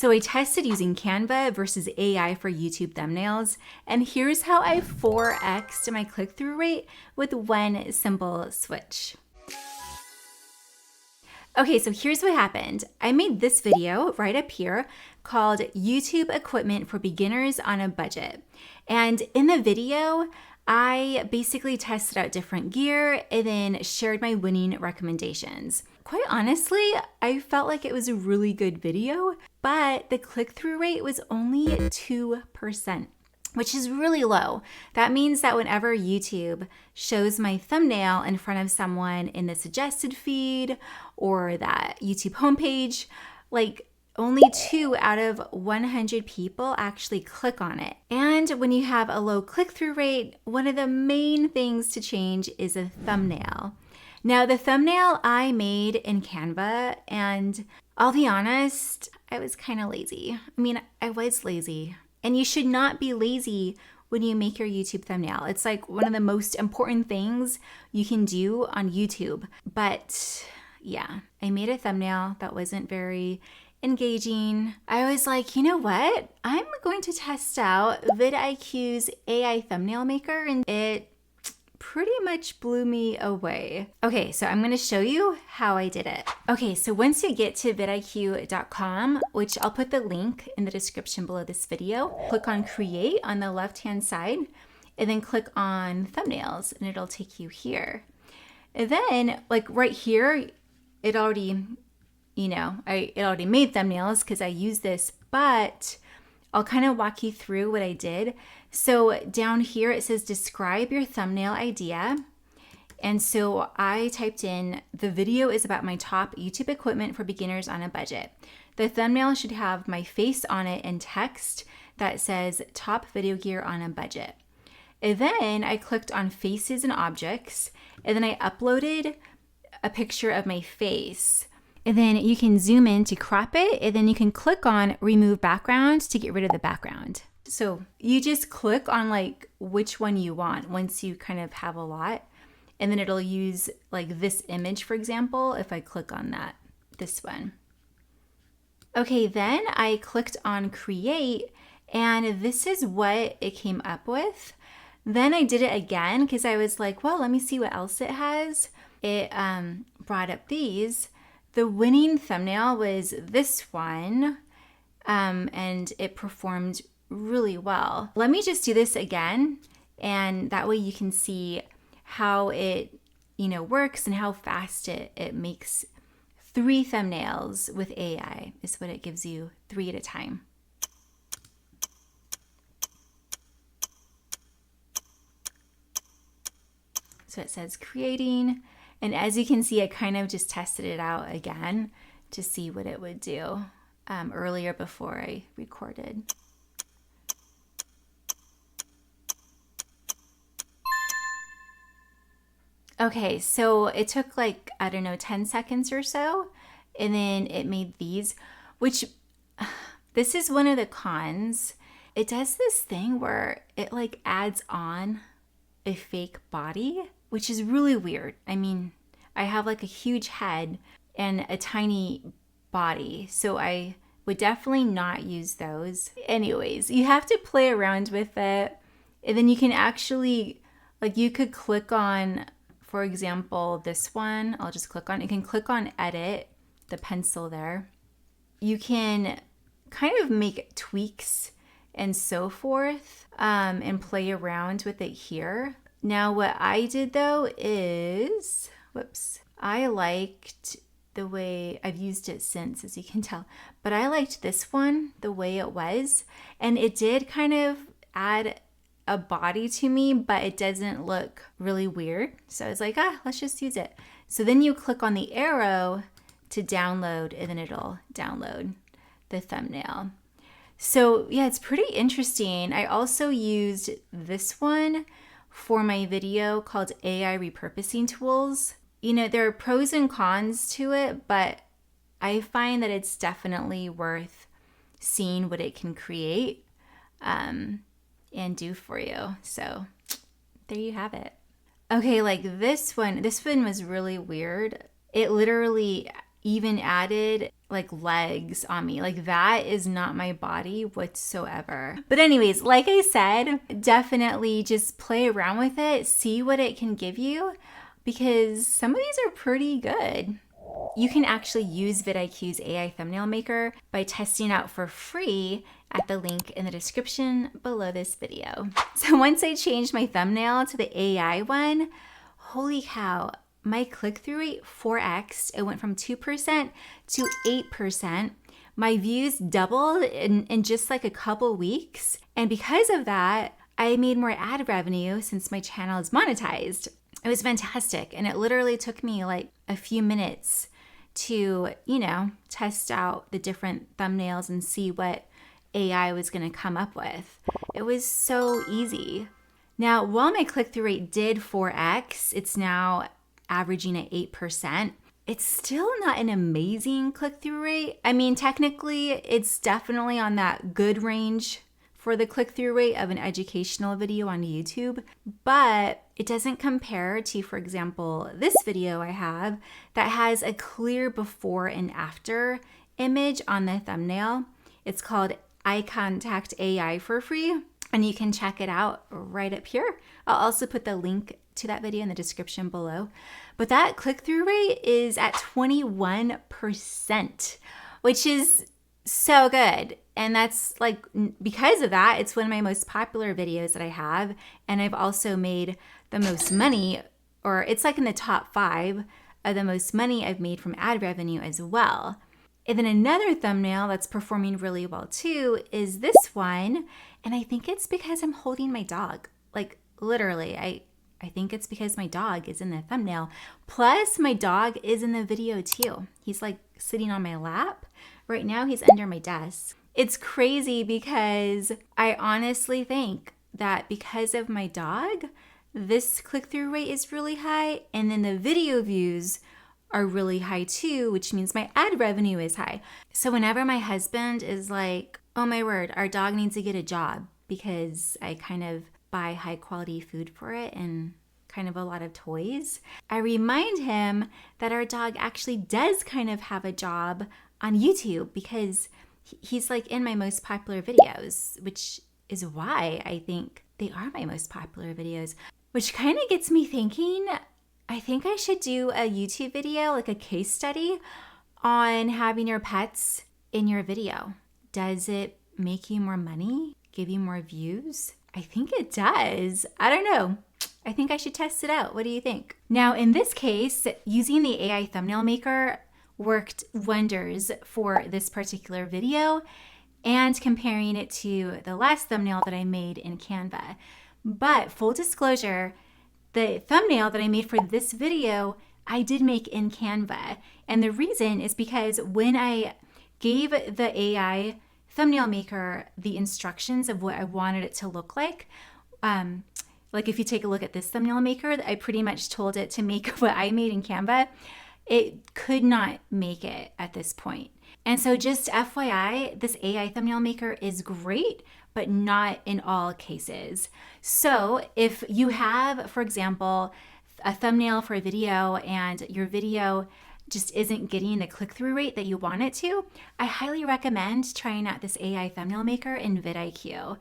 So I tested using Canva versus AI for YouTube thumbnails, and here's how I 4x'd my click-through rate with one simple switch. Okay, so here's what happened. I made this video right up here called YouTube Equipment for Beginners on a Budget. And in the video, I basically tested out different gear and then shared my winning recommendations. Quite honestly, I felt like it was a really good video, but the click-through rate was only 2%. Which is really low. That means that whenever YouTube shows my thumbnail in front of someone in the suggested feed or that YouTube homepage, like only 2 out of 100 people actually click on it. And when you have a low click-through rate, one of the main things to change is a thumbnail. Now, the thumbnail I made in Canva, and I'll be honest, I was kind of lazy. I was lazy. And you should not be lazy when you make your YouTube thumbnail. It's like one of the most important things you can do on YouTube. But yeah, I made a thumbnail that wasn't very engaging. I was like, you know what? I'm going to test out vidIQ's AI thumbnail maker, and it pretty much blew me away. Okay, so I'm gonna show you how I did it. Okay, so once you get to vidiq.com, which I'll put the link in the description below this video, click on create on the left-hand side, and then click on thumbnails, and it'll take you here. And then, like right here, it already, it already made thumbnails because I used this, but I'll kind of walk you through what I did. So down here, it says describe your thumbnail idea. And so I typed in, the video is about my top YouTube equipment for beginners on a budget. The thumbnail should have my face on it and text that says top video gear on a budget. And then I clicked on faces and objects, and then I uploaded a picture of my face. And then you can zoom in to crop it, and then you can click on remove background to get rid of the background. So you just click on like which one you want once you kind of have a lot, and then it'll use like this image, for example, if I click on this one. Okay, then I clicked on create, and this is what it came up with. Then I did it again because I was like, well, let me see what else it has. It brought up these. The winning thumbnail was this one, and it performed really well. Let me just do this again, and that way you can see how it works and how fast it makes 3 thumbnails with AI is what it gives you, 3 at a time. So it says creating. And as you can see, I kind of just tested it out again to see what it would do earlier before I recorded. Okay, so it took like, 10 seconds or so, and then it made these, which this is one of the cons. It does this thing where it like adds on a fake body, which is really weird. I have like a huge head and a tiny body, so I would definitely not use those. Anyways, you have to play around with it, and then you can actually, like you could click on, for example, this one, I'll just click on, you can click on edit, the pencil there. You can kind of make tweaks and so forth, and play around with it here. Now what I did though is, I liked the way, I've used it since, as you can tell, but I liked this one, the way it was, and it did kind of add a body to me, but it doesn't look really weird. So I was like, let's just use it. So then you click on the arrow to download, and then it'll download the thumbnail. So yeah, it's pretty interesting. I also used this one for my video called AI repurposing tools. There are pros and cons to it, but I find that it's definitely worth seeing what it can create and do for you. So there you have it. Okay, like this one was really weird. It literally even added like legs on me. Like that is not my body whatsoever. But anyways, like I said, definitely just play around with it, see what it can give you, because some of these are pretty good. You can actually use vidIQ's AI thumbnail maker by testing out for free at the link in the description below this video. So once I changed my thumbnail to the AI one, holy cow, my click-through rate 4x'd. It went from 2% to 8%. My views doubled in just like a couple weeks. And because of that, I made more ad revenue since my channel is monetized. It was fantastic. And it literally took me like a few minutes to, test out the different thumbnails and see what AI was going to come up with. It was so easy. Now, while my click-through rate did 4x, it's now averaging at 8%. It's still not an amazing click-through rate. I mean, technically, it's definitely on that good range for the click-through rate of an educational video on YouTube, but it doesn't compare to, for example, this video I have that has a clear before and after image on the thumbnail. It's called Eye Contact AI for free, and you can check it out right up here. I'll also put the link to that video in the description below. But that click-through rate is at 21%, which is so good. And that's like, because of that, it's one of my most popular videos that I have. And I've also made the most money, or it's like in the top 5 of the most money I've made from ad revenue as well. And then another thumbnail that's performing really well too is this one. And I think it's because I'm holding my dog. Like literally, I think it's because my dog is in the thumbnail. Plus my dog is in the video too. He's like sitting on my lap. Right now he's under my desk. It's crazy because I honestly think that because of my dog, this click-through rate is really high. And then the video views are really high too, which means my ad revenue is high. So whenever my husband is like, oh my word, our dog needs to get a job because I kind of buy high quality food for it and kind of a lot of toys, I remind him that our dog actually does kind of have a job on YouTube because he's like in my most popular videos, which is why I think they are my most popular videos, which kind of gets me thinking, I think I should do a YouTube video, like a case study on having your pets in your video. Does it make you more money? Give you more views? I think it does. I don't know. I think I should test it out. What do you think? Now, in this case, using the AI thumbnail maker worked wonders for this particular video and comparing it to the last thumbnail that I made in Canva. But full disclosure, the thumbnail that I made for this video, I did make in Canva. And the reason is because when I gave the AI thumbnail maker the instructions of what I wanted it to look like if you take a look at this thumbnail maker, I pretty much told it to make what I made in Canva. It could not make it at this point. And so just FYI, this AI thumbnail maker is great, but not in all cases. So if you have, for example, a thumbnail for a video and your video just isn't getting the click-through rate that you want it to, I highly recommend trying out this AI thumbnail maker in vidIQ.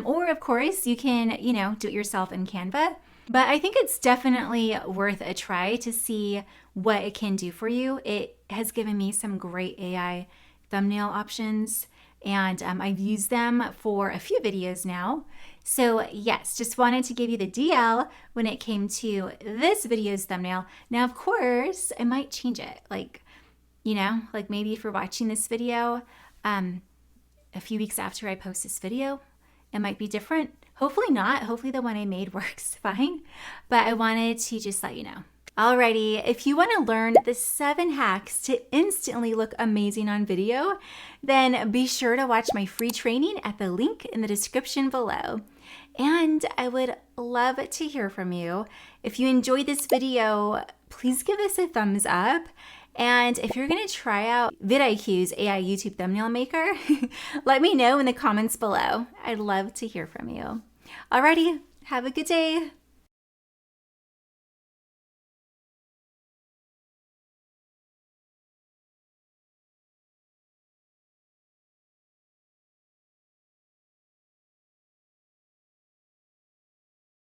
Or of course, you can, do it yourself in Canva. But I think it's definitely worth a try to see what it can do for you. It has given me some great AI thumbnail options, and I've used them for a few videos now. So yes, just wanted to give you the DL when it came to this video's thumbnail. Now, of course, I might change it. Maybe if you're watching this video a few weeks after I post this video, it might be different. Hopefully not. Hopefully the one I made works fine. But I wanted to just let you know. Alrighty, if you want to learn the 7 hacks to instantly look amazing on video, then be sure to watch my free training at the link in the description below. And I would love to hear from you. If you enjoyed this video, please give us a thumbs up. And if you're going to try out vidIQ's AI YouTube thumbnail maker, let me know in the comments below. I'd love to hear from you. Alrighty, have a good day.